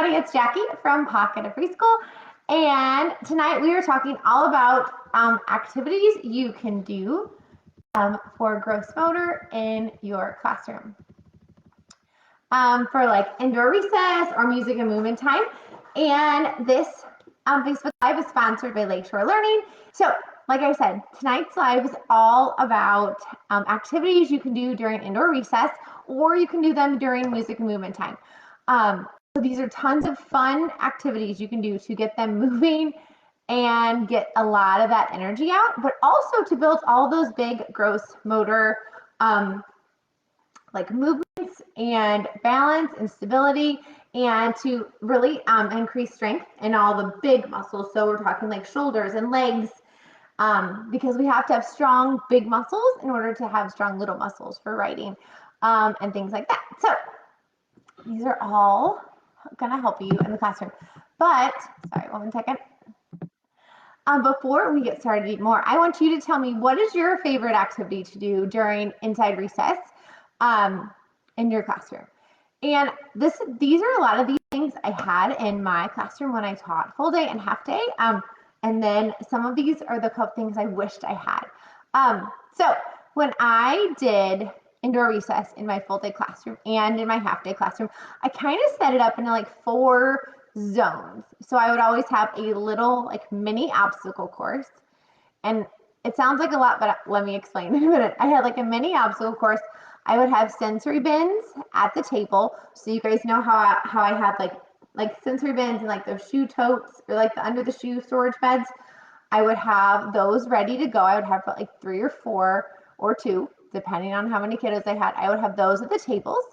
everybody, it's Jackie from Pocket of Preschool, and tonight we are talking all about activities you can do for gross motor in your classroom. For like indoor recess or music and movement time. And this Facebook Live is sponsored by Lakeshore Learning. So like I said, tonight's live is all about activities you can do during indoor recess, or you can do them during music and movement time. So these are tons of fun activities you can do to get them moving and get a lot of that energy out, but also to build all those big gross motor like movements and balance and stability, and to really increase strength in all the big muscles. So we're talking like shoulders and legs, because we have to have strong big muscles in order to have strong little muscles for writing and things like that. So these are all gonna help you in the classroom. But, sorry, 1 second. Before we get started even more, I want you to tell me, what is your favorite activity to do during inside recess in your classroom? And these are a lot of these things I had in my classroom when I taught full day and half day. And then some of these are the couple things I wished I had. So when I did indoor recess in my full day classroom and in my half day classroom, I kind of set it up into like 4 zones. So I would always have a little like mini obstacle course. And it sounds like a lot, but let me explain in a minute. I had like a mini obstacle course. I would have sensory bins at the table. So you guys know how I had like sensory bins and like those shoe totes or like the under the shoe storage beds. I would have those ready to go. I would have like 3 or 4 or 2, depending on how many kiddos I had. I would have those at the tables.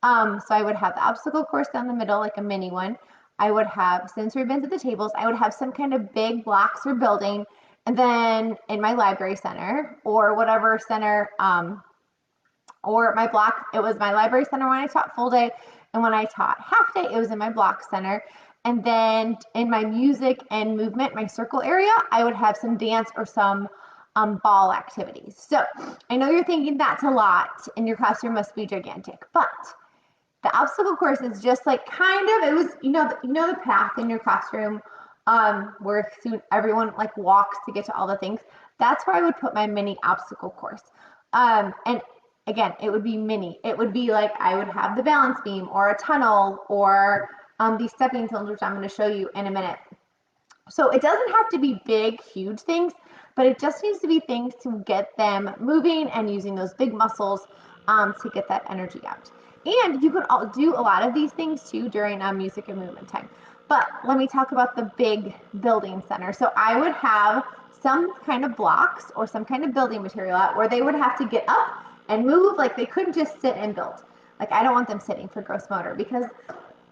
So I would have the obstacle course down the middle, like a mini one. I would have sensory bins at the tables. I would have some kind of big blocks or building. And then in my library center or whatever center, or my block, it was my library center when I taught full day. And when I taught half day, it was in my block center. And then in my music and movement, my circle area, I would have some dance or some ball activities. So I know you're thinking that's a lot and your classroom must be gigantic, but the obstacle course is just like it was, you know the path in your classroom where soon everyone like walks to get to all the things. That's where I would put my mini obstacle course. And again, it would be mini. It would be like I would have the balance beam or a tunnel or these stepping stones, which I'm going to show you in a minute. So it doesn't have to be big, huge things, but it just needs to be things to get them moving and using those big muscles to get that energy out. And you could do a lot of these things too during music and movement time. But let me talk about the big building center. So I would have some kind of blocks or some kind of building material out where they would have to get up and move. Like they couldn't just sit and build. Like I don't want them sitting for gross motor, because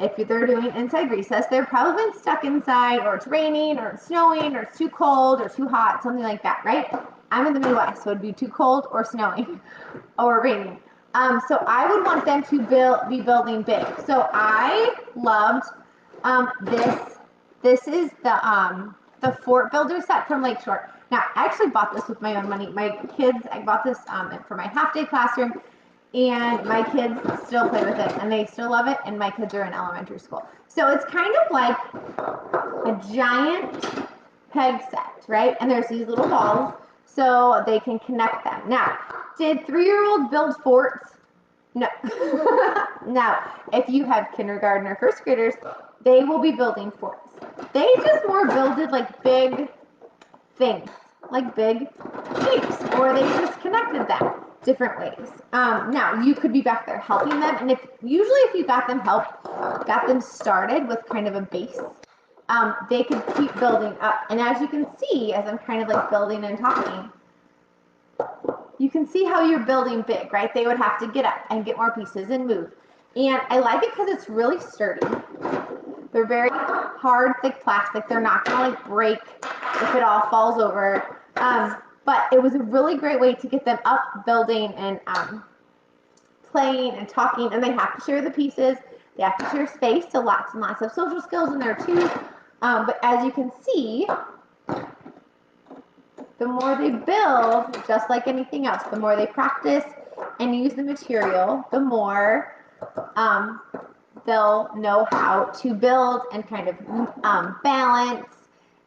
if they're doing inside recess, they're probably been stuck inside, or it's raining or it's snowing or it's too cold or too hot, something like that, right? I'm in the Midwest, so it'd be too cold or snowing or raining. So I would want them to be building big. So I loved this. This is the fort builder set from Lakeshore. Now, I actually bought this with my own money. My kids, I bought this for my half-day classroom, and my kids still play with it, and they still love it, and my kids are in elementary school. So it's kind of like a giant peg set, right? And there's these little balls, so they can connect them. Now, did 3-year-olds build forts? No. Now, if you have kindergarten or first graders, they will be building forts. They just more builded like big things, like big shapes, or they just connected them different ways. Now, you could be back there helping them, and usually if you got them started with kind of a base, they could keep building up. And as you can see, as I'm kind of like building and talking, you can see how you're building big, right? They would have to get up and get more pieces and move. And I like it because it's really sturdy. They're very hard, thick plastic. They're not gonna like break if it all falls over. But it was a really great way to get them up, building and playing and talking. And they have to share the pieces. They have to share space, so lots and lots of social skills in there too. But as you can see, the more they build, just like anything else, the more they practice and use the material, the more they'll know how to build and kind of balance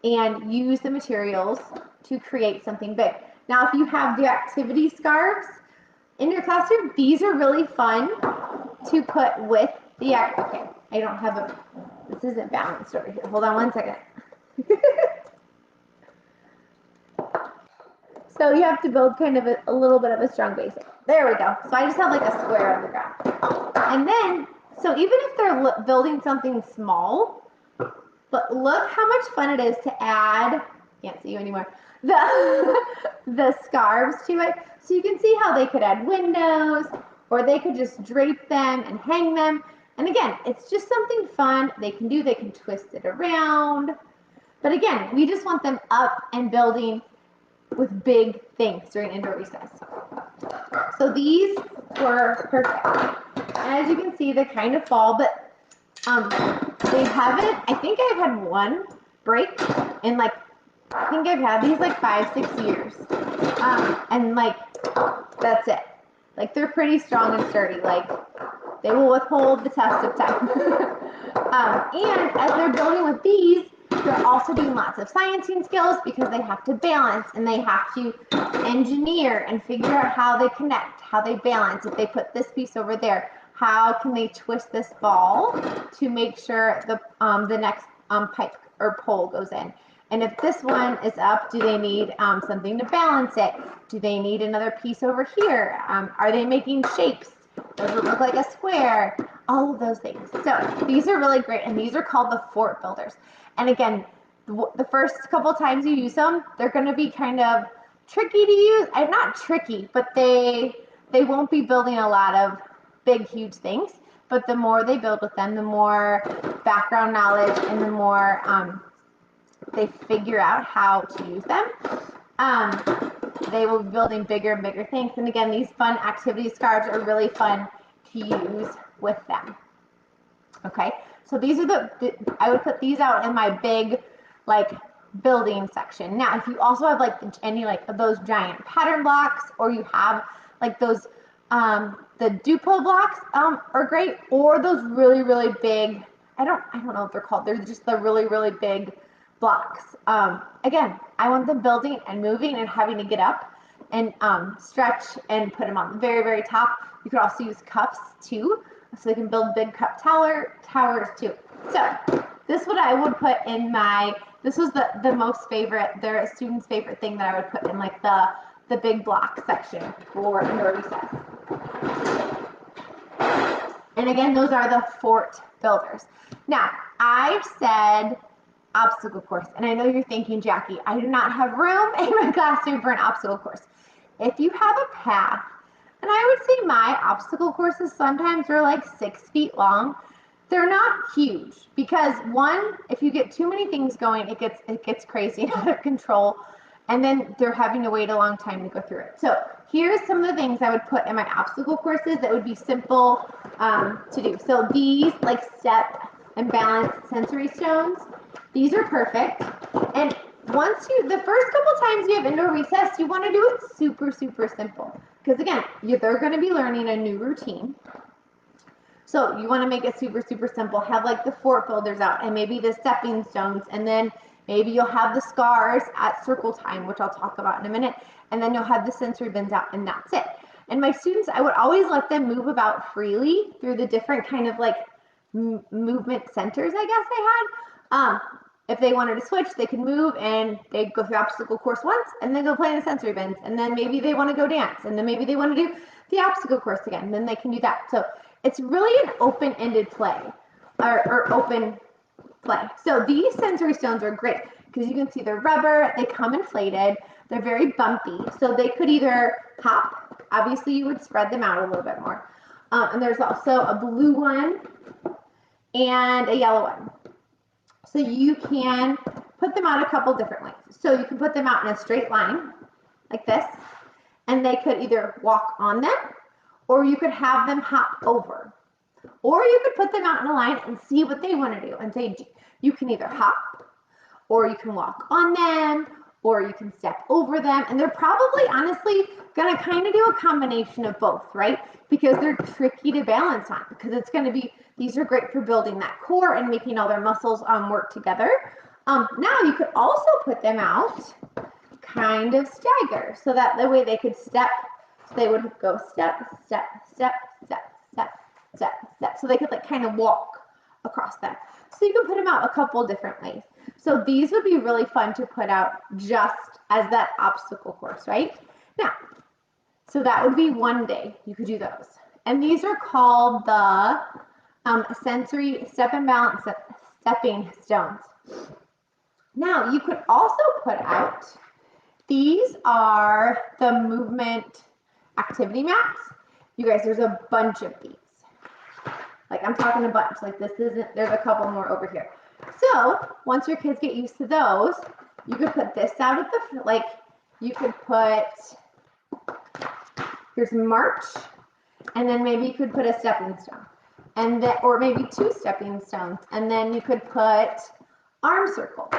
and use the materials to create something big. Now, if you have the activity scarves in your classroom, these are really fun to put with the, okay, I don't have a, this isn't balanced over here. Hold on one second. So you have to build kind of a little bit of a strong base. There we go. So I just have like a square on the ground. And then, so even if they're building something small, but look how much fun it is to add, can't see you anymore, the scarves to it. So you can see how they could add windows, or they could just drape them and hang them. And again, it's just something fun they can do. They can twist it around. But again, we just want them up and building with big things during indoor recess. So these were perfect. And as you can see, they kind of fall, but they haven't, I think I've had one break in like, I think I've had these like 5-6 years. And like, that's it. Like they're pretty strong and sturdy. Like they will withhold the test of time. And as they're building with these, they're also doing lots of sciencing skills because they have to balance and they have to engineer and figure out how they connect, how they balance. If they put this piece over there, how can they twist this ball to make sure the next pipe or pole goes in? And if this one is up, do they need something to balance it? Do they need another piece over here? Are they making shapes? Does it look like a square? All of those things. So these are really great, and these are called the fort builders. And again, the first couple times you use them, they're going to be kind of tricky to use. Not tricky, but they won't be building a lot of big, huge things. But the more they build with them, the more background knowledge and the more they figure out how to use them. They will be building bigger and bigger things. And again, these fun activity scarves are really fun to use with them. Okay, so these are I would put these out in my big, like, building section. Now, if you also have, like, any, like, those giant pattern blocks, or you have, like, those, the Duplo blocks are great, or those really, really big, I don't know what they're called. They're just the really, really big blocks. Again, I want them building and moving and having to get up and stretch and put them on the very, very top. You could also use cups too, so they can build big cup towers too. So this is what I would put in my, this was the most favorite, their students' favorite thing that I would put in like the big block section for indoor recess. And again, those are the fort builders. Now, I've said obstacle course, and I know you're thinking, Jackie, I do not have room in my classroom for an obstacle course. If you have a path, and I would say my obstacle courses sometimes are like 6 feet long. They're not huge because one, if you get too many things going, it gets crazy and out of control, and then they're having to wait a long time to go through it. So here's some of the things I would put in my obstacle courses that would be simple to do. So these, like, step and balance sensory stones, these are perfect. And the first couple times you have indoor recess, you want to do it super, super simple. Because again, they're going to be learning a new routine. So you want to make it super, super simple. Have like the fort builders out and maybe the stepping stones. And then maybe you'll have the scars at circle time, which I'll talk about in a minute. And then you'll have the sensory bins out, and that's it. And my students, I would always let them move about freely through the different kind of like movement centers, I guess I had. If they wanted to switch, they could move and they'd go through obstacle course once and then go play in the sensory bins. And then maybe they want to go dance, and then maybe they want to do the obstacle course again. And then they can do that. So it's really an open-ended play or open play. So these sensory stones are great because you can see they're rubber, they come inflated, they're very bumpy. So they could either hop, obviously you would spread them out a little bit more. And there's also a blue one and a yellow one. So you can put them out a couple different ways. So you can put them out in a straight line, like this, and they could either walk on them, or you could have them hop over. Or you could put them out in a line and see what they want to do. And say, you can either hop, or you can walk on them, or you can step over them. And they're probably, honestly, going to kind of do a combination of both, right? Because they're tricky to balance on, because it's going to be These are great for building that core and making all their muscles work together. Now you could also put them out kind of stagger, so that the way they could step, so they would go step, step, step, step, step, step, step. So they could like kind of walk across them. So you can put them out a couple different ways. So these would be really fun to put out just as that obstacle course, right? Now, so that would be one day you could do those. And these are called the sensory step and balance stepping stones. Now you could also put out, these are the movement activity maps. You guys, there's a bunch of these. Like I'm talking a bunch, like this isn't, there's a couple more over here. So once your kids get used to those, you could put this out at the, like you could put, here's march, and then maybe you could put a stepping stone. And then, or maybe 2 stepping stones. And then you could put arm circles.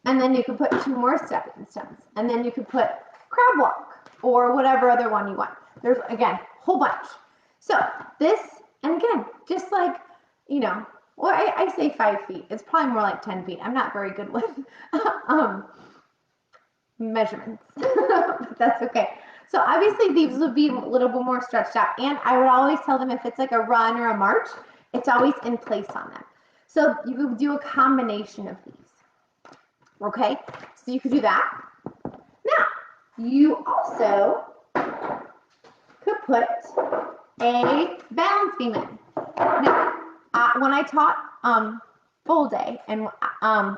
And then you could put 2 more stepping stones. And then you could put crab walk or whatever other one you want. There's, again, a whole bunch. So this, and again, just like, you know, well, I say 5 feet. It's probably more like 10 feet. I'm not very good with measurements, but that's okay. So obviously these would be a little bit more stretched out. And I would always tell them if it's like a run or a march, it's always in place on them. So you could do a combination of these. Okay, so you could do that. Now, you also could put a balance beam in. Now, when I taught full day, and I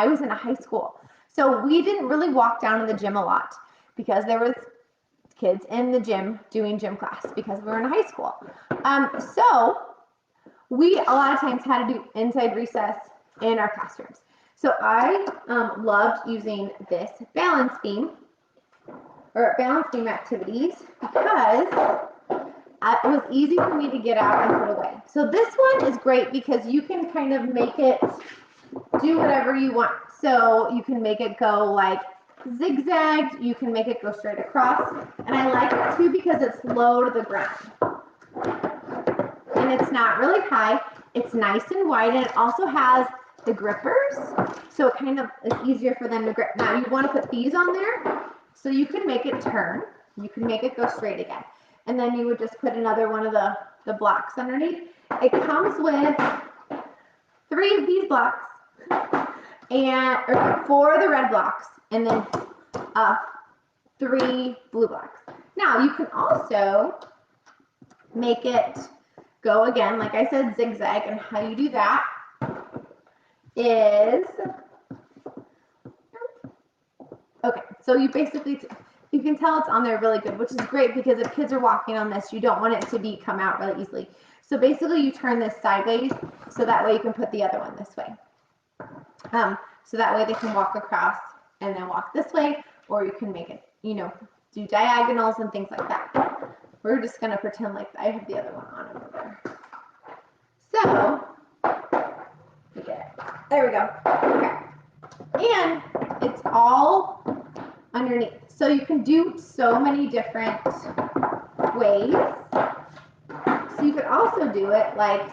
was in a high school, so we didn't really walk down to the gym a lot because there was kids in the gym doing gym class because we were in high school. So we a lot of times had to do inside recess in our classrooms. So I loved using this balance beam or balance beam activities because it was easy for me to get out and put away. So this one is great because you can kind of make it do whatever you want. So you can make it go like zigzag, you can make it go straight across, and I like it too because it's low to the ground. And it's not really high, it's nice and wide, and it also has the grippers, so it kind of is easier for them to grip. Now you want to put these on there, so you can make it turn, you can make it go straight again. And then you would just put another one of the blocks underneath. It comes with 3 of these blocks, or 4 of the red blocks, and then 3 blue blocks. Now you can also make it go again, like I said, zigzag, and how you do that is, okay, so you basically, you can tell it's on there really good, which is great because if kids are walking on this, you don't want it to come out really easily. So basically you turn this sideways, so that way you can put the other one this way. So that way they can walk across and then walk this way, or you can make it, you know, do diagonals and things like that. We're just going to pretend like I have the other one on over there. So, look at it. There we go. Okay. And it's all underneath. So you can do so many different ways. So you could also do it like,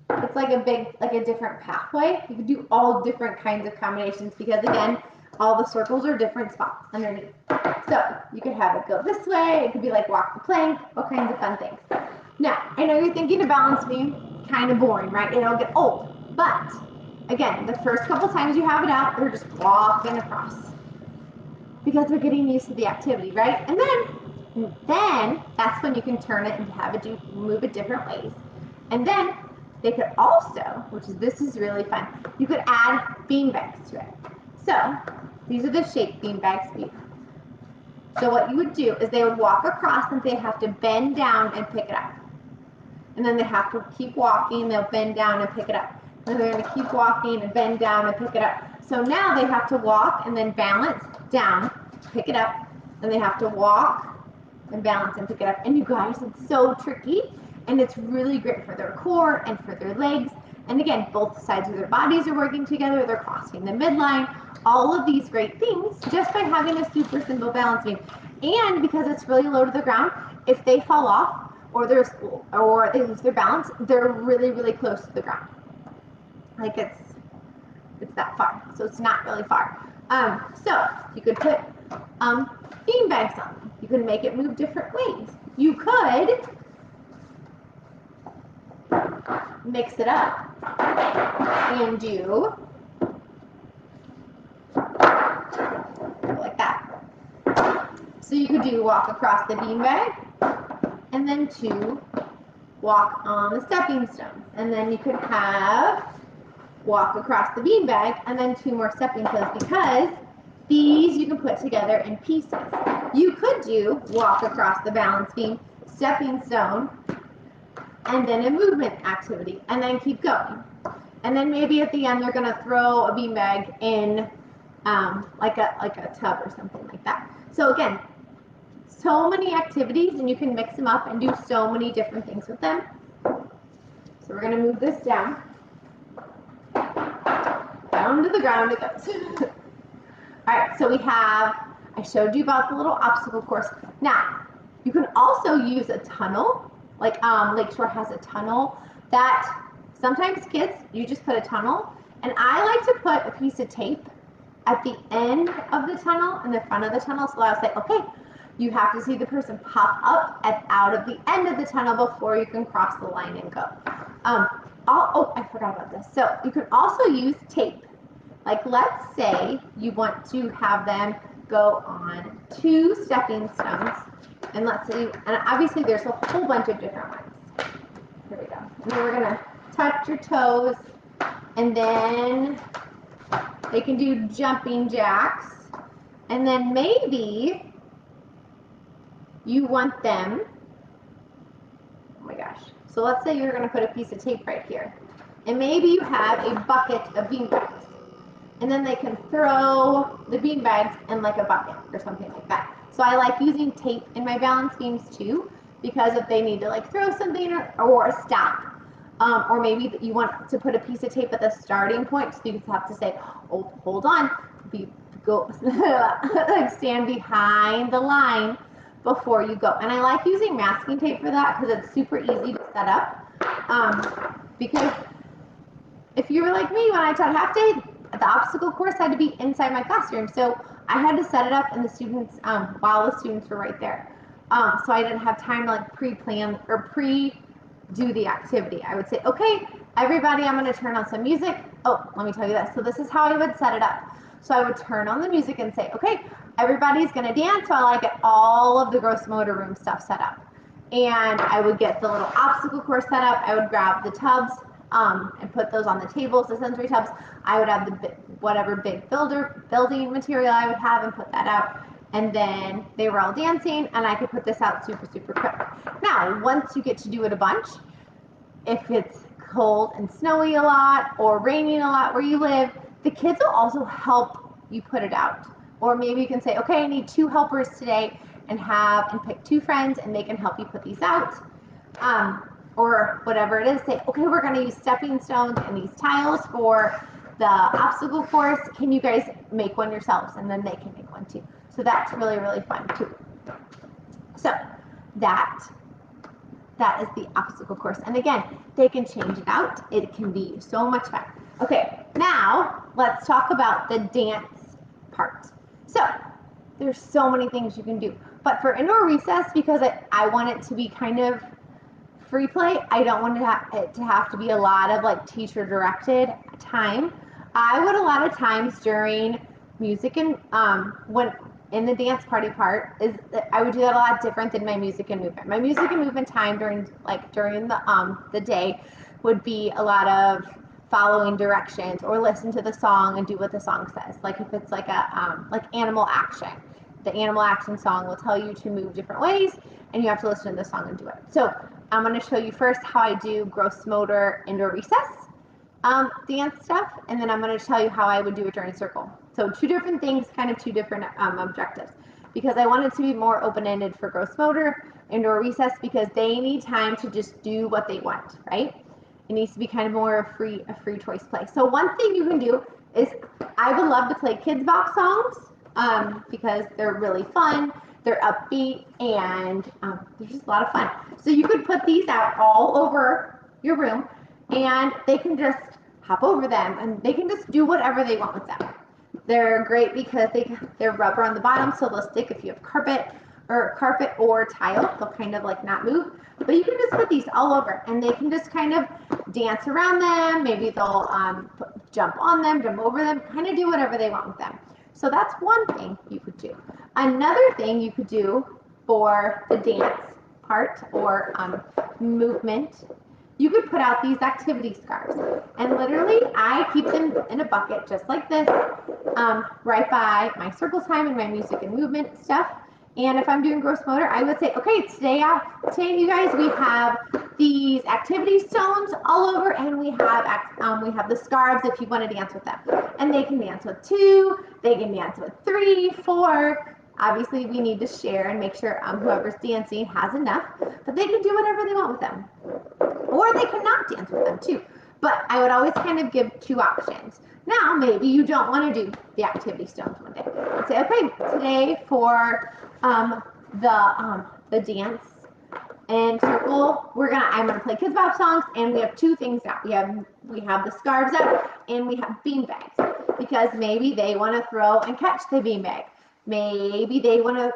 it's like a different pathway. You could do all different kinds of combinations because again, all the circles are different spots underneath. So you could have it go this way. It could be like walk the plank, all kinds of fun things. Now, I know you're thinking a balance beam, kind of boring, right? It'll get old. But again, the first couple times you have it out, they're just walking across because they're getting used to the activity, right? And then that's when you can turn it and have it move it different ways. And then they could also, this is really fun, you could add bean bags to it. So these are the shaped bean bags. So what you would do is they would walk across and they have to bend down and pick it up. And then they have to keep walking, they'll bend down and pick it up. And they're going to keep walking and bend down and pick it up. So now they have to walk and then balance down, pick it up, and they have to walk and balance and pick it up. And you guys, it's so tricky, and it's really great for their core and for their legs. And again, both sides of their bodies are working together, they're crossing the midline, all of these great things just by having a super simple balance beam. And because it's really low to the ground, if they fall off, or they lose their balance, they're really, really close to the ground. Like it's that far, so it's not really far. So you could put bean bags on them. You could make it move different ways. You could mix it up and do like that. So you could do walk across the beanbag, and then 2 walk on the stepping stones, and then you could have walk across the beanbag, and then 2 more stepping stones, because these you can put together in pieces. You could do walk across the balance beam, stepping stone, and then a movement activity, and then keep going. And then maybe at the end they're going to throw a beanbag in like a tub or something like that. So again, so many activities, and you can mix them up and do so many different things with them. So we're going to move this down. Down to the ground it goes. All right, so I showed you about the little obstacle course. Now, you can also use a tunnel, like Lakeshore has a tunnel that sometimes kids, you just put a tunnel, and I like to put a piece of tape at the end of the tunnel, in the front of the tunnel, so I'll say, okay, you have to see the person pop up and out of the end of the tunnel before you can cross the line and go. Oh, I forgot about this. So you can also use tape. Like let's say you want to have them go on 2 stepping stones, and let's say, and obviously there's a whole bunch of different ones. Here we go. And then we're gonna touch your toes, and then they can do jumping jacks, and then maybe you want them, oh my gosh. So let's say you're gonna put a piece of tape right here, and maybe you have a bucket of beanbags, and then they can throw the beanbags in like a bucket or something like that. So I like using tape in my balance beams too, because if they need to like throw something or stop, or maybe you want to put a piece of tape at the starting point, so you have to say, oh, hold on, go like stand behind the line before you go. And I like using masking tape for that because it's super easy to set up. Because if you were like me, when I taught half day, the obstacle course had to be inside my classroom, so I had to set it up, and the students, while the students were right there, so I didn't have time to like pre-plan or pre-do the activity. I would say, okay, everybody, I'm going to turn on some music. Oh, let me tell you this. So this is how I would set it up. So I would turn on the music and say, okay, everybody's going to dance while I get all of the gross motor room stuff set up. And I would get the little obstacle course set up. I would grab the tubs and put those on the tables, the sensory tubs. I would have the whatever big building material I would have and put that out. And then they were all dancing, and I could put this out super, super quick. Now, once you get to do it a bunch, if it's cold and snowy a lot or raining a lot where you live, the kids will also help you put it out. Or maybe you can say, okay, I need 2 helpers today, and pick 2 friends, and they can help you put these out. Or whatever it is, say, okay, we're going to use stepping stones and these tiles for the obstacle course. Can you guys make one yourselves? And then they can make one too. So that's really, really fun too. So that is the obstacle course. And again, they can change it out. It can be so much fun. Okay, now let's talk about the dance part. So there's so many things you can do. But for indoor recess, because I want it to be kind of free play, I don't want it to have to be a lot of like teacher directed time. I would a lot of times during music and when in the dance party part is I would do that a lot different than my music and movement. My music and movement time during the day would be a lot of following directions or listen to the song and do what the song says. Like if it's like a like animal action, the animal action song will tell you to move different ways, and you have to listen to the song and do it. So I'm going to show you first how I do gross motor indoor recess dance stuff, and then I'm going to tell you how I would do it during circle. So 2 different things, kind of 2 different objectives, because I want it to be more open-ended for gross motor indoor recess, because they need time to just do what they want, right? It needs to be kind of more a free choice play. So one thing you can do is I would love to play kids box songs because they're really fun, they're upbeat, and they're just a lot of fun. So you could put these out all over your room, and they can just hop over them, and they can just do whatever they want with them. They're great because they're rubber on the bottom, so they'll stick if you have carpet or tile. They'll kind of like not move. But you can just put these all over, and they can just kind of dance around them. Maybe they'll jump on them, jump over them, kind of do whatever they want with them. So that's one thing you could do. Another thing you could do for the dance part or movement, you could put out these activity scarves. And literally, I keep them in a bucket just like this, right by my circle time and my music and movement stuff. And if I'm doing gross motor, I would say, okay, today you guys, we have these activity stones all over, and we have the scarves if you want to dance with them. And they can dance with 2, they can dance with 3, 4. Obviously, we need to share and make sure whoever's dancing has enough, but they can do whatever they want with them. Or they can not dance with them too. But I would always kind of give 2 options. Now, maybe you don't want to do the activity stones one day. And say, okay, today for the dance and circle, I'm gonna play Kids Bop songs, and we have 2 things out. We have the scarves out, and we have bean bags, because maybe they want to throw and catch the bean bag. Maybe they want to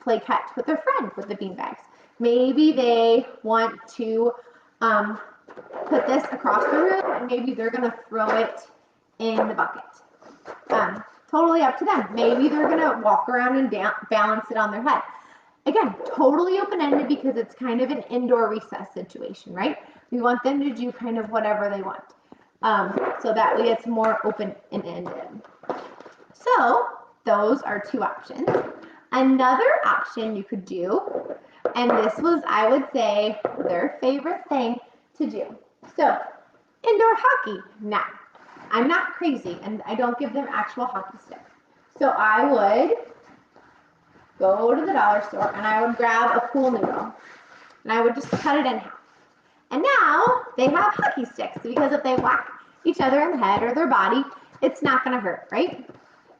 play catch with their friend with the bean bags. Maybe they want to put this across the room, and maybe they're gonna throw it in the bucket. Totally up to them. Maybe they're gonna walk around and balance it on their head. Again, totally open-ended, because it's kind of an indoor recess situation, right? We want them to do kind of whatever they want. So that way it's more open-ended. So those are 2 options. Another option you could do, and this was, I would say, their favorite thing to do. So indoor hockey. Now, I'm not crazy, and I don't give them actual hockey sticks. So I would go to the dollar store, and I would grab a pool noodle, and I would just cut it in half. And now they have hockey sticks, because if they whack each other in the head or their body, it's not going to hurt, right?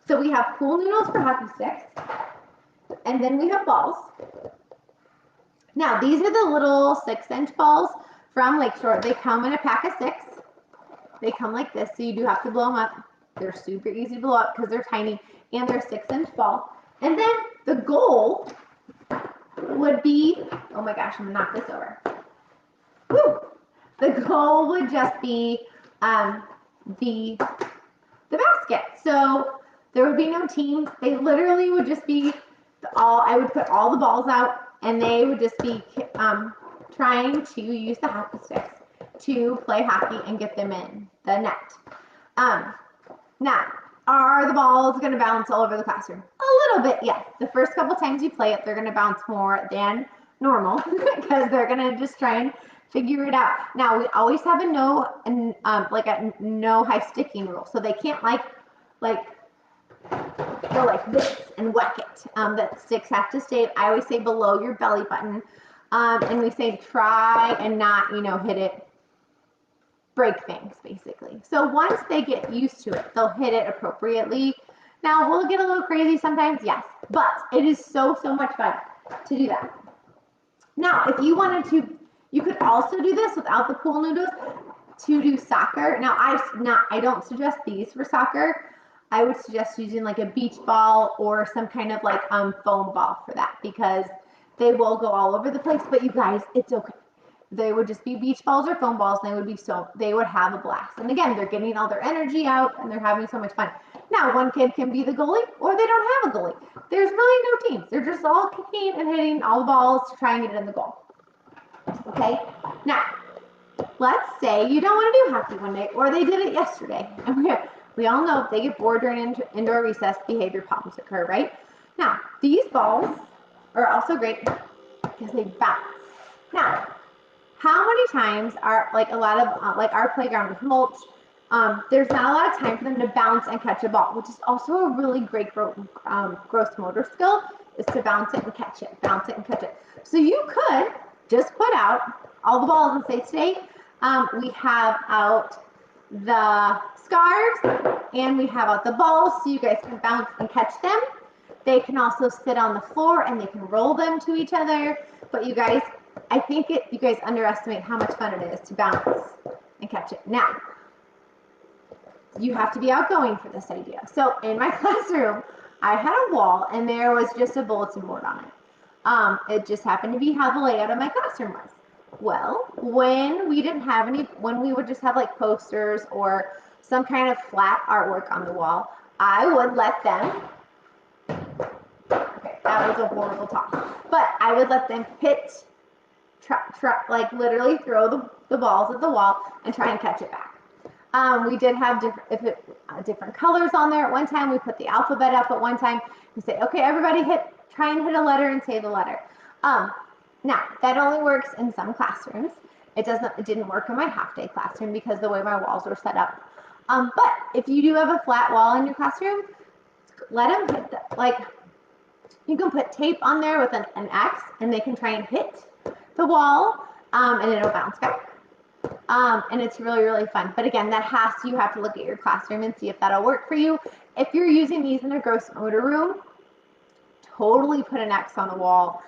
So we have pool noodles for hockey sticks, and then we have balls. Now, these are the little 6-inch balls from Lakeshore. They come in a pack of 6. They come like this, so you do have to blow them up. They're super easy to blow up because they're tiny, and they're 6-inch ball. And then the goal would be, oh my gosh, I'm gonna knock this over. Woo! The goal would just be the basket. So there would be no teams. They literally would just be I would put all the balls out, and they would just be trying to use the hockey sticks to play hockey and get them in the net. Now, are the balls going to bounce all over the classroom? A little bit, yes. The first couple times you play it, they're going to bounce more than normal because they're going to just try and figure it out. Now, we always have a no high sticking rule, so they can't go like this and whack it. The sticks have to stay, I always say, below your belly button. And we say try and not, hit it, break things, basically. So once they get used to it, they'll hit it appropriately. Now, we'll get a little crazy sometimes, yes, but it is so much fun to do that. Now, if you wanted to, you could also do this without the pool noodles to do soccer. Now, I don't suggest these for soccer. I would suggest using like a beach ball or some kind of like foam ball for that, because they will go all over the place. But you guys, it's okay. They would just be beach balls or foam balls, and they would have a blast. And again, they're getting all their energy out, and they're having so much fun. Now, one kid can be the goalie, or they don't have a goalie. There's really no teams. They're just all kicking and hitting all the balls to try and get it in the goal. Okay? Now, let's say you don't want to do hockey one day, or they did it yesterday. And we all know if they get bored during indoor recess, behavior problems occur, right? Now, these balls are also great because they bounce. Now, how many times are a lot of our playground with mulch, there's not a lot of time for them to bounce and catch a ball, which is also a really great gross motor skill, is to bounce it and catch it, bounce it and catch it. So you could just put out all the balls and say, today we have out the scarves and we have out the balls, so you guys can bounce and catch them. They can also sit on the floor and they can roll them to each other, but you guys I think you guys underestimate how much fun it is to bounce and catch it. Now, you have to be outgoing for this idea. So in my classroom, I had a wall and there was just a bulletin board on it. It just happened to be how the layout of my classroom was. Well, when we didn't have any, when we would just have like posters or some kind of flat artwork on the wall, I would let them, okay, that was a horrible talk, but I would let them hit, like literally throw the balls at the wall and try and catch it back. We did have different colors on there at one time. We put the alphabet up at one time. We say, okay, everybody try and hit a letter and say the letter. Now, that only works in some classrooms. It didn't work in my half-day classroom because the way my walls were set up. But if you do have a flat wall in your classroom, let them hit you can put tape on there with an X and they can try and hit the wall and it'll bounce back. And it's really, really fun. But again, you have to look at your classroom and see if that'll work for you. If you're using these in a gross motor room, totally put an X on the wall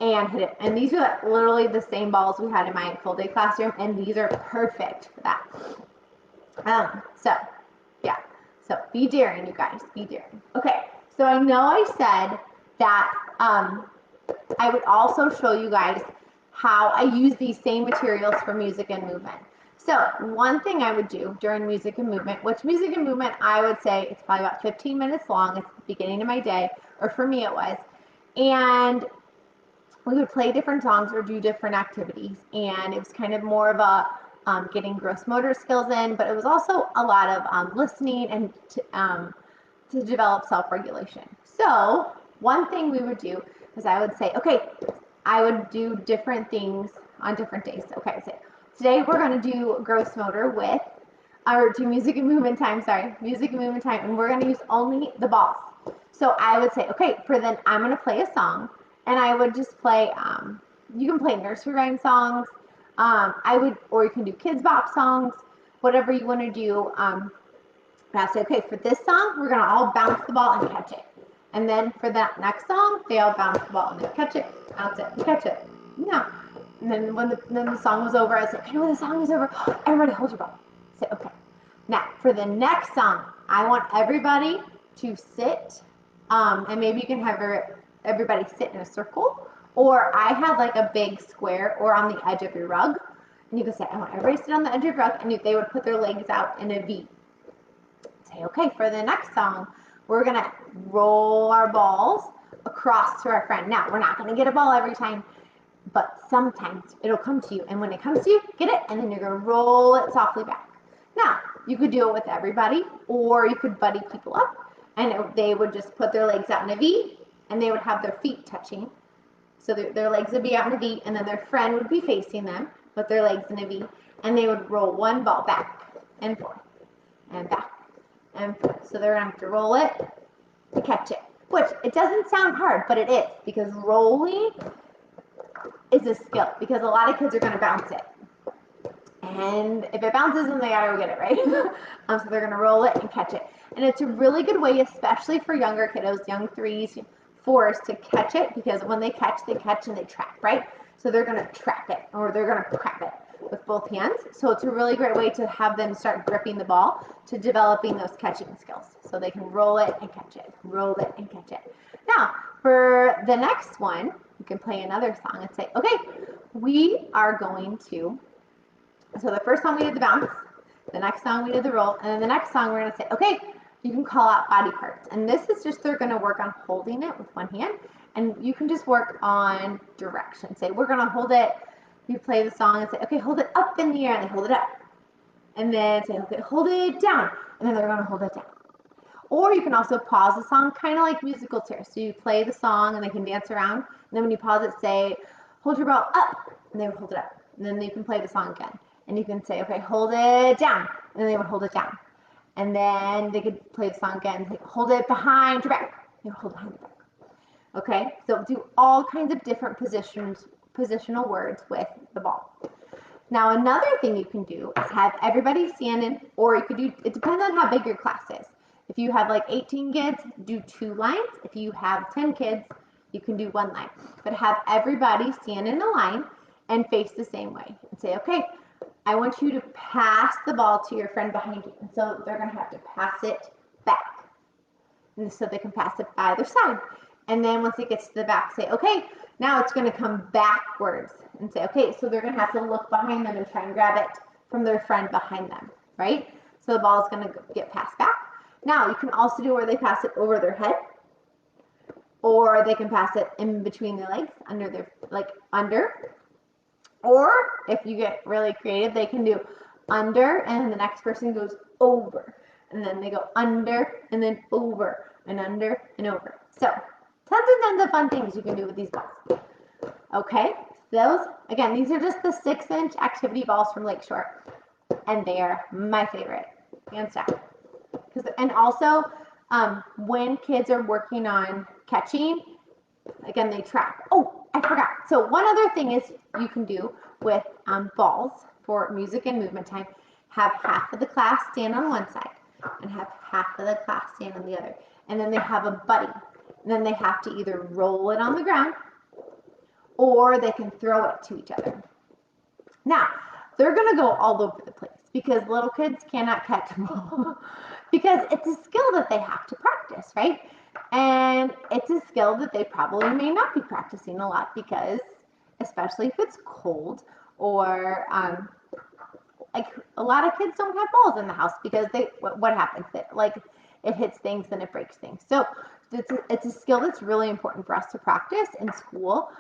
and hit it. And these are literally the same balls we had in my full day classroom, and these are perfect for that. So be daring, you guys, be daring. Okay, so I know I said that I would also show you guys how I use these same materials for music and movement. So one thing I would do during music and movement, which music and movement, I would say it's probably about 15 minutes long. It's the beginning of my day, or for me it was. And we would play different songs or do different activities. And it was kind of more of a getting gross motor skills in, but it was also a lot of listening and to develop self-regulation. So one thing we would do is I would say, okay, I would do different things on different days. Okay, so today we're going to do gross motor or do music and movement time, and we're going to use only the balls. So I would say, okay, I'm going to play a song, and I would just play, you can play nursery rhyme songs, or you can do kids bop songs, whatever you want to do. And I say, okay, for this song, we're going to all bounce the ball and catch it. And then for that next song, they all bounce the ball and they catch it, bounce it, and catch it. No. And then when the song was over, I said, okay, when the song is over, everybody hold your ball. I said, okay. Now, for the next song, I want everybody to sit, and maybe you can have everybody sit in a circle, or I had like a big square or on the edge of your rug, and you can say, I want everybody to sit on the edge of your rug, and they would put their legs out in a V. Say, okay, for the next song, we're going to roll our balls across to our friend. Now, we're not going to get a ball every time, but sometimes it'll come to you. And when it comes to you, get it, and then you're going to roll it softly back. Now, you could do it with everybody, or you could buddy people up, and they would just put their legs out in a V, and they would have their feet touching. So their legs would be out in a V, and then their friend would be facing them with their legs in a V, and they would roll one ball back and forth and back and forth. So they're going to have to roll it to catch it, which it doesn't sound hard, but it is, because rolling is a skill, because a lot of kids are going to bounce it. And if it bounces, then they gotta go get it, right? So they're gonna roll it and catch it. And it's a really good way, especially for younger kiddos, young 3s, 4s, to catch it, because when they catch and they trap, right? So they're gonna trap it, or they're gonna crap it with both hands. So it's a really great way to have them start gripping the ball, to developing those catching skills. So they can roll it and catch it, roll it and catch it. Now, for the next one, you can play another song and say, okay, we are going to, so the first song we did the bounce, the next song we did the roll, and then the next song we're going to say, okay, you can call out body parts. And this is just, they're going to work on holding it with one hand, and you can just work on direction. Say, we're going to hold it, you play the song and say, okay, hold it up in the air, and they hold it up. And then say, okay, hold it down, and then they're going to hold it down. Or you can also pause the song, kind of like musical chairs. So you play the song, and they can dance around, and then when you pause it, say, hold your ball up, and they would hold it up. And then you can play the song again. And you can say, okay, hold it down. And then they would hold it down. And then they could play the song again. Say, hold it behind your back. They would hold it behind your back. Okay, so do all kinds of different positional words with the ball. Now, another thing you can do is have everybody stand in, or you could do, it depends on how big your class is. If you have like 18 kids, do 2 lines. If you have 10 kids, you can do 1 line. But have everybody stand in a line, and face the same way and say, okay, I want you to pass the ball to your friend behind you. And so they're going to have to pass it back. And so they can pass it either side. And then once it gets to the back, say, okay, now it's going to come backwards. And say, okay, so they're going to have to look behind them and try and grab it from their friend behind them, right? So the ball is going to get passed back. Now, you can also do where they pass it over their head, or they can pass it in between their legs, under their, like under. Or if you get really creative, they can do under, and the next person goes over. And then they go under, and then over, and under, and over. So, tons and tons of fun things you can do with these balls. Okay, those, again, these are just the 6-inch activity balls from Lakeshore. And they are my favorite, hands down. And also, when kids are working on catching, again, they trap. Oh, I forgot. So one other thing is you can do with balls for music and movement time, have half of the class stand on one side and have half of the class stand on the other. And then they have a buddy. And then they have to either roll it on the ground or they can throw it to each other. Now, they're going to go all over the place because little kids cannot catch a ball because it's a skill that they have to practice, right? And it's a skill that they probably may not be practicing a lot because, especially if it's cold or like a lot of kids don't have balls in the house because what happens? Like it hits things and it breaks things. So it's a skill that's really important for us to practice in school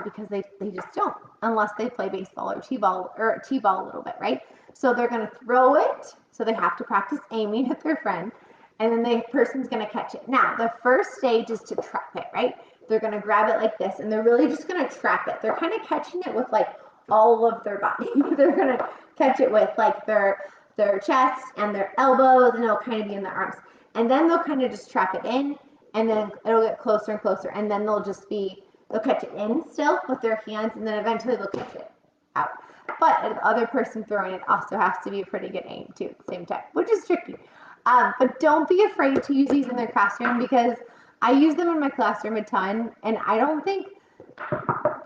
because they just don't unless they play baseball or t-ball a little bit, right? So they're going to throw it. So they have to practice aiming at their friend. And then the person's going to catch it. Now, the first stage is to trap it, right? They're going to grab it like this, and they're really just going to trap it. They're kind of catching it with like all of their body. They're going to catch it with like their chest and their elbows, and it'll kind of be in their arms. And then they'll kind of just trap it in, and then it'll get closer and closer. And then they'll catch it in still with their hands, and then eventually they'll catch it out. But the other person throwing it also has to be a pretty good aim too at the same time, which is tricky. But don't be afraid to use these in their classroom because I use them in my classroom a ton, and I don't think,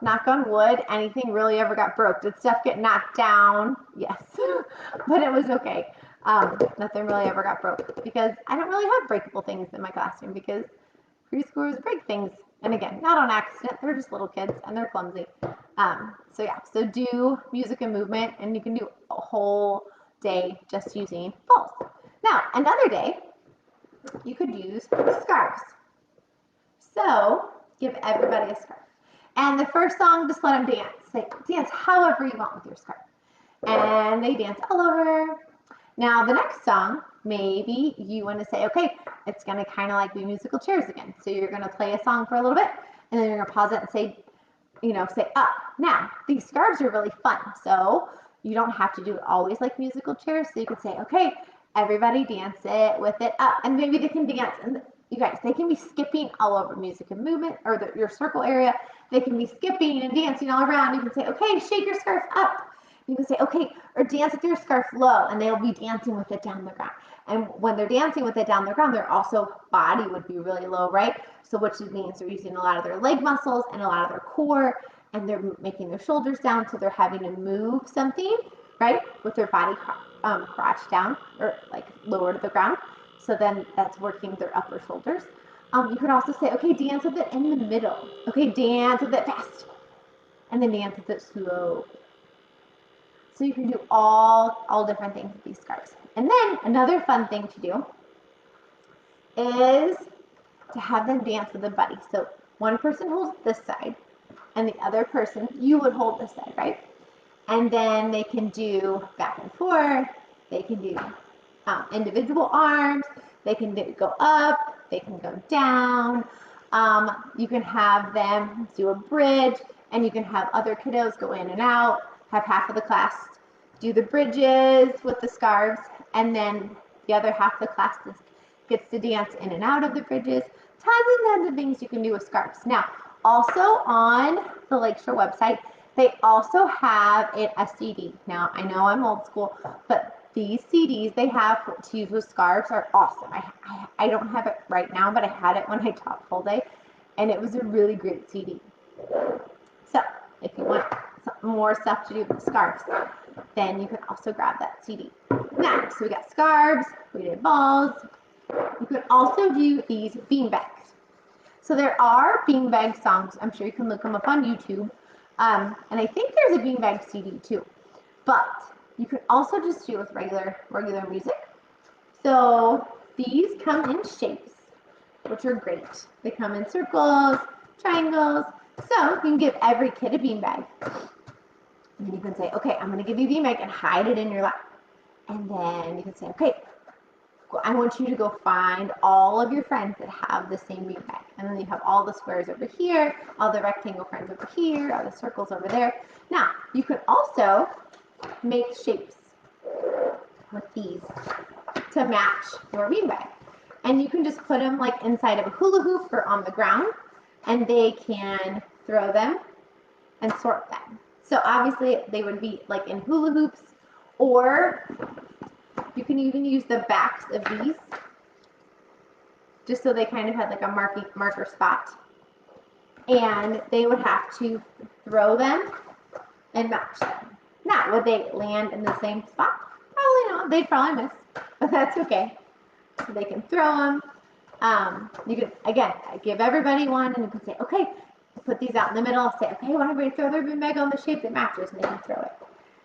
knock on wood, anything really ever got broke. Did stuff get knocked down? Yes, but it was okay. Nothing really ever got broke because I don't really have breakable things in my classroom because preschoolers break things. And again, not on accident, they're just little kids and they're clumsy. So do music and movement, and you can do a whole day just using balls. Now, another day, you could use scarves. So, give everybody a scarf. And the first song, just let them dance. Like, dance however you want with your scarf. And they dance all over. Now, the next song, maybe you want to say, okay, it's going to kind of like be musical chairs again. So you're going to play a song for a little bit, and then you're going to pause it and say, say up. Now, these scarves are really fun. So you don't have to do it always like musical chairs. So you could say, okay, everybody dance it with it up. And maybe they can dance. And you guys, they can be skipping all over music and movement or your circle area. They can be skipping and dancing all around. You can say, okay, shake your scarf up. You can say, okay, or dance with your scarf low, and they'll be dancing with it down the ground. And when they're dancing with it down the ground, their also body would be really low, right? So which means they're using a lot of their leg muscles and a lot of their core, and they're making their shoulders down, so they're having to move something, right, with their body crotch down or like lower to the ground. So then that's working their upper shoulders. You could also say, okay, dance with it in the middle. Okay, dance with it fast, and then dance with it slow. So you can do all different things with these scarves. And then another fun thing to do is to have them dance with a buddy. So one person holds this side, and the other person, you would hold this side, right? And then they can do back and forth. They can do individual arms. They can go up. They can go down. You can have them do a bridge, and you can have other kiddos go in and out. Have half of the class do the bridges with the scarves, and then the other half of the class gets to dance in and out of the bridges. Tons and tons of things you can do with scarves. Now, also on the Lakeshore website, they also have a CD. Now, I know I'm old school, but these CDs they have to use with scarves are awesome. I don't have it right now, but I had it when I taught full day, and it was a really great CD. So, if you want more stuff to do with scarves, then you can also grab that CD. Next, so we got scarves, we did balls. You could also do these beanbags. So there are beanbag songs. I'm sure you can look them up on YouTube. And I think there's a beanbag CD too. But you could also just do it with regular music. So these come in shapes, which are great. They come in circles, triangles. So you can give every kid a beanbag. And then you can say, okay, I'm going to give you a beanbag and hide it in your lap. And then you can say, okay, I want you to go find all of your friends that have the same beanbag. And then you have all the squares over here, all the rectangle friends over here, all the circles over there. Now, you could also make shapes with these to match your beanbag. And you can just put them like inside of a hula hoop or on the ground, and they can throw them and sort them. So obviously they would be like in hula hoops, or you can even use the backs of these just so they kind of had like a marker spot. And they would have to throw them and match them. Now, would they land in the same spot? Probably not. They'd probably miss, but that's okay. So they can throw them. You can, again, give everybody one, and you can say, okay, put these out in the middle. Say, okay, I want everybody to throw their beanbag on the shape that matches, and they can throw it.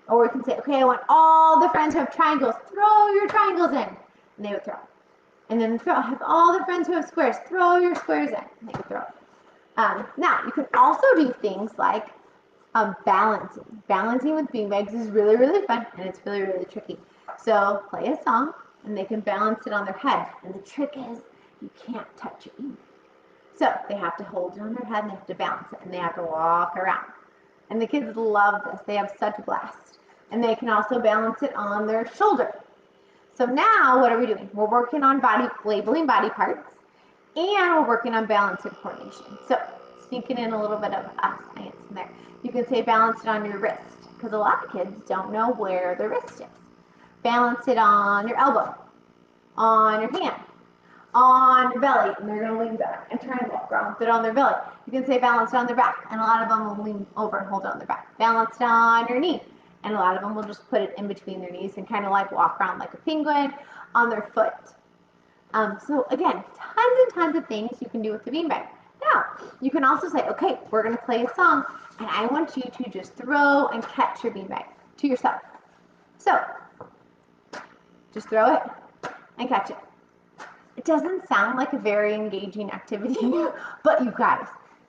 Or we can say, okay, I want all the friends who have triangles, throw your triangles in, and they would throw. And then have all the friends who have squares, throw your squares in, and they would throw. Now, you can also do things like balancing. Balancing with beanbags is really, really fun, and it's really, really tricky. So play a song, and they can balance it on their head. And the trick is you can't touch your beanbag. So they have to hold it on their head, and they have to balance it, and they have to walk around. And the kids love this. They have such a blast. And they can also balance it on their shoulder. So now what are we doing? We're working on labeling body parts, and we're working on balance and coordination. So sneaking in a little bit of science in there. You can say balance it on your wrist, because a lot of kids don't know where their wrist is. Balance it on your elbow, on your hand, on your belly, and they're going to lean back and try and walk around with it on their belly. You can say balance it on their back, and a lot of them will lean over and hold it on their back. Balance it on your knee, and a lot of them will just put it in between their knees and kind of like walk around like a penguin on their foot. So again, tons and tons of things you can do with the beanbag. Now, you can also say, okay, we're going to play a song, and I want you to just throw and catch your beanbag to yourself. So, just throw it and catch it. It doesn't sound like a very engaging activity, but you guys,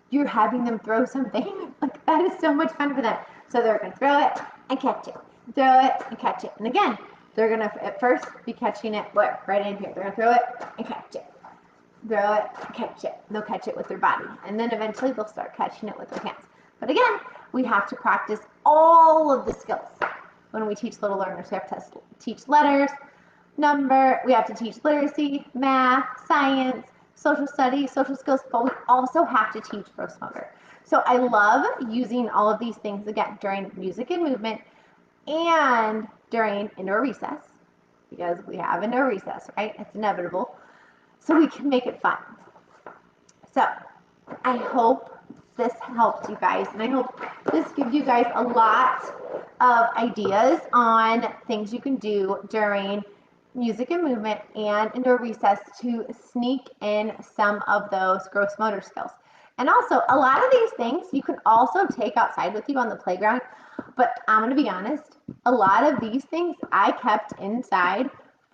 you're having them throw something. Like, that is so much fun for them. So they're going to throw it and catch it. Throw it and catch it. And again, they're going to at first be catching it where? Right in here. They're going to throw it and catch it. Throw it, catch it. They'll catch it with their body. And then eventually they'll start catching it with their hands. But again, we have to practice all of the skills when we teach little learners. We have to teach letters, number, we have to teach literacy, math, science, social studies, social skills, but we also have to teach gross motor. So I love using all of these things, again, during music and movement and during indoor recess, because we have indoor recess, right? It's inevitable. So we can make it fun. So I hope this helped you guys, and I hope this gives you guys a lot of ideas on things you can do during music and movement and indoor recess to sneak in some of those gross motor skills. And also, a lot of these things you can also take outside with you on the playground, but I'm going to be honest, a lot of these things I kept inside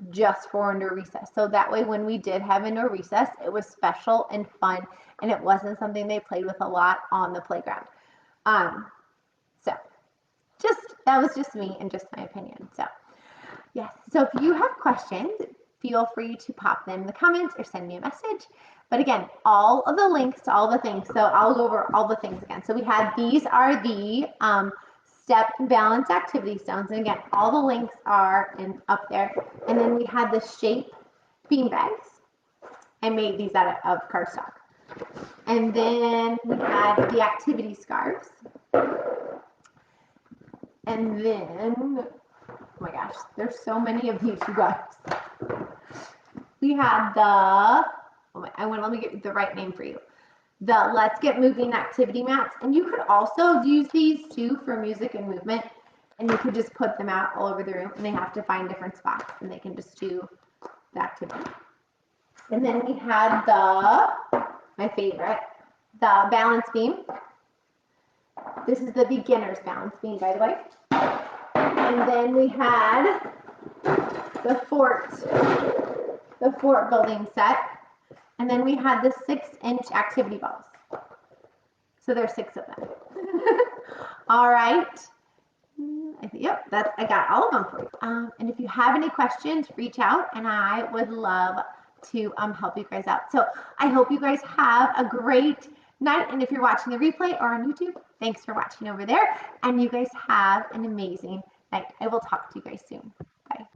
just for indoor recess. So that way when we did have indoor recess, it was special and fun, and it wasn't something they played with a lot on the playground. So that was just me and just my opinion. So yes, so if you have questions, feel free to pop them in the comments or send me a message. But again, all of the links to all the things, so I'll go over all the things again. So we had, these are the step and balance activity stones. And again, all the links are up there. And then we had the shape bean bags. I made these out of cardstock. And then we had the activity scarves. And then, oh my gosh, there's so many of these, you guys. We had the, let me get the right name for you. the Let's Get Moving activity mats. And you could also use these too for music and movement. And you could just put them out all over the room, and they have to find different spots, and they can just do the activity. And then we had my favorite, the balance beam. This is the beginner's balance beam, by the way. And then we had the fort building set. And then we had the 6-inch activity balls. So there's 6 of them. All right. Yep, I got all of them for you. And if you have any questions, reach out, and I would love to help you guys out. So I hope you guys have a great night. And if you're watching the replay or on YouTube, thanks for watching over there. And you guys have an amazing night. I will talk to you guys soon.